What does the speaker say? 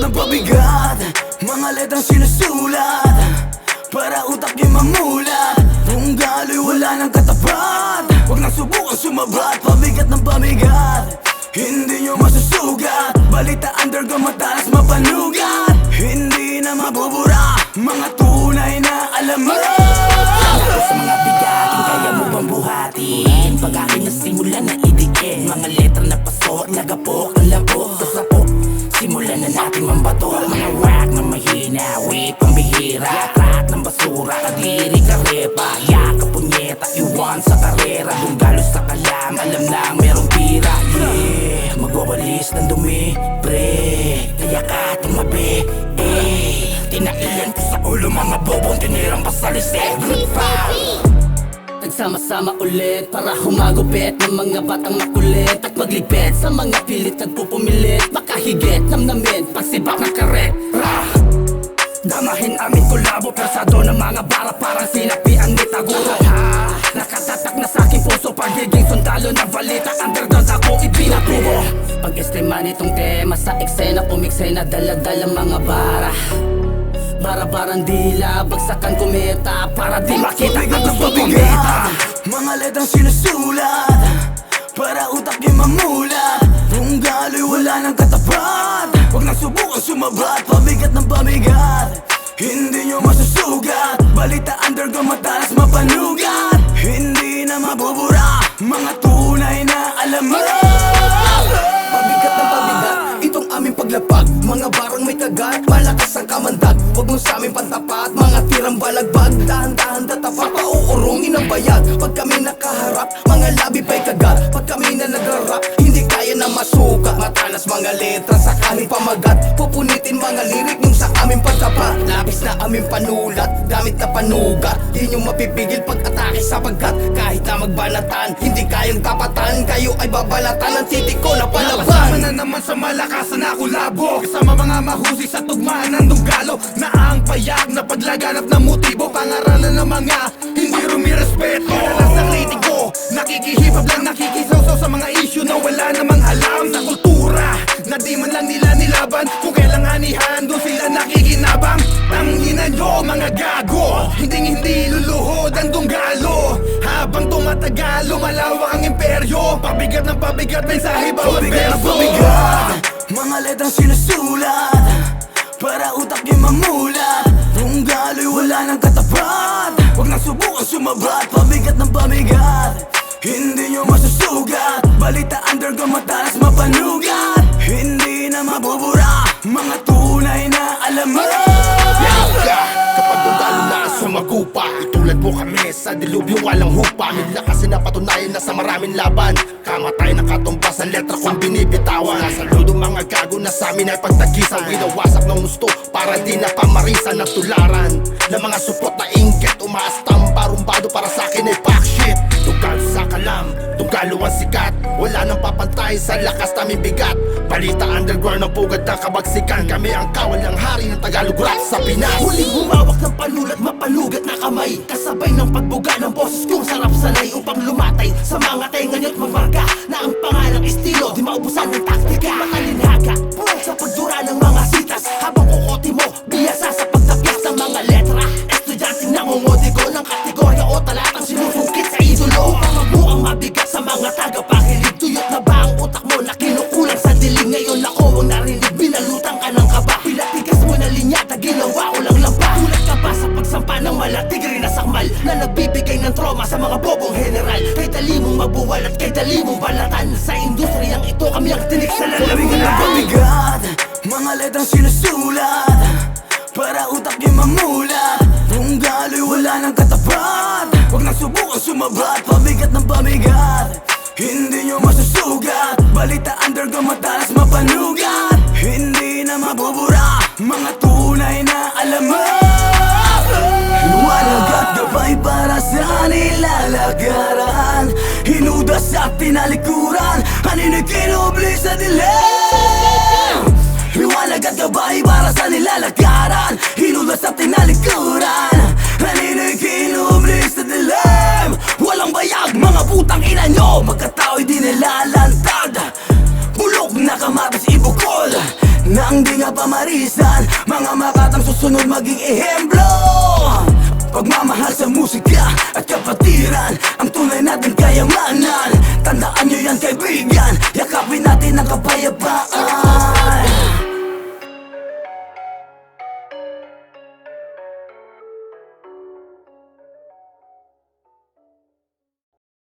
ng pabigat, mga letrang sinusulat para utak yung mamulat. Kung galo'y wala nang katapat, huwag nang subukan sumabat. Pabigat ng pabigat, hindi nyo masusugat. Balita underground matalas mapanugat, hindi na mabubura mga tunay na alamat. Sa mga bigatin, kaya mo bang buhatin? Pag akin nasimulan na idiin, mga letra na pasok, nagapok ang labok sa sapok. Simulan na natin mambato, mga whack na mahina, wait pambihira, crack ng basura, kadiri karepa, yaka punyeta, iwan sa karera. Dunggalo sa kalam, alam lang merong pira. Yeah, magwawalis ng dumi, pre, kaya ka tumabi. Tinailan ko sa ulo mga bobong tinirang pasalis. Good foul. Nagsama-sama ulit para humagupit ng mga batang makulit at maglipit sa mga pilit nagpupumilit. Makahigit namnamin pagsibak ng karet. Damahin aming kolabo, persado ng mga bara, parang sinapian ni Taguro. Nakatatak na sa aking puso, pagiging sundalo ng balita, underdog ako ipinatubo. Pag-estrema nitong tema sa eksena, pumiksena, dala-dala mga bara. Bara-barang dila, bagsakan kumeta, para di makita ang gusto kumita. Mga letrang sinusulat para utak yung mamulat. Kung galo'y wala nang katapat, huwag nang subukan sumabat. Pabigat ng pabigat, hindi nyo masusugat. Balita underground matalas mapanugat, hindi na mabubura mga tunay na alamat. Pabigat ng pabigat, itong aming paglapag. Mga barang may kagat, malakas ang kamandag. Huwag mo sa aming pantapat, mga tirang balagbag. Dahan-dahan tatapat, pauurungin ang bayag. Pag kami nakaharap, mga labi pa'y kagat. Pag kami na nagrarap, hindi kaya na masuka. Matalas mga letra sa aming pamagat, pupunitin mga lirik nung sa aming pagtapa. Labis na aming panulat, gamit na panugat. Di nyo mapipigil pag-atake sapagkat kahit na magbanatan, hindi kayang tapatan. Kayo ay babalatan ng titik ko na palaban. Kasama na naman sa malakasan na kulabo, kasama mga mahusay sa tugmaan ng Dunggalo, na ang payag na paglaganap ng motibo. Pangaralan ng mga hindi rumirespeto. Para sa kritiko, nakikihipab lang, nakikisawsaw sa mga issue na wala namang alam sa kultura, na di man lang nila nilaban. Kung kailanganihan, doon sila nakikinabang. Tanginan nyo mga gago, hindi luluhod ang Dunggalo. Habang tumatagal, lumalawak ang imperyo. Pabigat ng pabigat, mensahe bawat Pabigat ng verso. pabigat, mga letrang sinusulat para utak yung mamulat. Kung galo'y wala nang katapat, huwag nang subukan sumabat. Pabigat ng pabigat, hindi nyo masusugat. Balita underground matalas mapanugat, hindi na mabubura mga tunay na alamat. Kapag Dunggalo na sumagupa, itulad mo kami sa dilubyo walang hupa. May lakas na patunayan na sa maraming laban, kamatay na katumbas ang letra kong binibitawan. Nasaludo mga gago na sa amin ay pagtagisan, winawasak ng gusto para di na pamarisan ng tularan. Na mga supot na inggit, umaastang barumbado para sa akin ay pack shit. Dunggalo sa kalam, Dunggalo ang sikat, wala nang papantay sa lakas naming bigat. Balita underground ng pugad ng kabagsikan, kami ang kawal ng hari ng Tagalog rap sa Pinas. Huling humawak ng panulat, mapanugat na kamay, kasabay ng pagbuga ng boses kong sarap sanay, upang lumatay sa mga tenga nyo't magmarka na ang pangalang estilo di maubusan ng taktika. Matalinhaga sa pagdura ng mga sitas, habang kukote mo biyasa sa pagtapyas ng mga letra. Estudyanteng nangungodigo ng kategorya o talatang sinusungkit sa idolo, upang magmukhang mabigat sa mga tagapakilig. Tuyot na ba ang utak mo na kinukulang sa dilim? Ngayon ako ang narinig, binalutang ka ng kaba. Pinatigas mo na linyata, ginawa ko lang lampa. Ulat ka ba sa pagsampa ng malatig rin na sakmal, na nagbibigay ng trauma sa mga bobong general? Kay dali mong mabuwal at kay dali mong balatan, sa industriyang ito kami ang tinik sa Pabigat ng lalamunan. pabigat, mga letrang sinusulat para utak yung mamulat. Kung galo'y wala nang katapat, huwag nang subukan sumabat. Pabigat ng pabigat, hindi nyo masusugat. Balita underground matalas mapanugat, hindi na mabubura mga tunay na alamat. Liwanag at gabay para sa nilalagaran, hinudas at tinalikuran, haninig kinubli sa dilim. Liwanag at gabay para sa nilalagaran, hinudas at tinalikuran, haninig kinubli sa dilim. Walang bayag mga putang ina nyo, pagkatao'y di nilalantad. Bulok na kamatis ibukol, nang di nga pa marinig. Mga makatang susunod maging ehemplo. Pagmamahal sa musika at kapatiran ang tunay nating kayamanan. Tandaan nyo yan kaibigan, yakapin natin ang kapayapaan.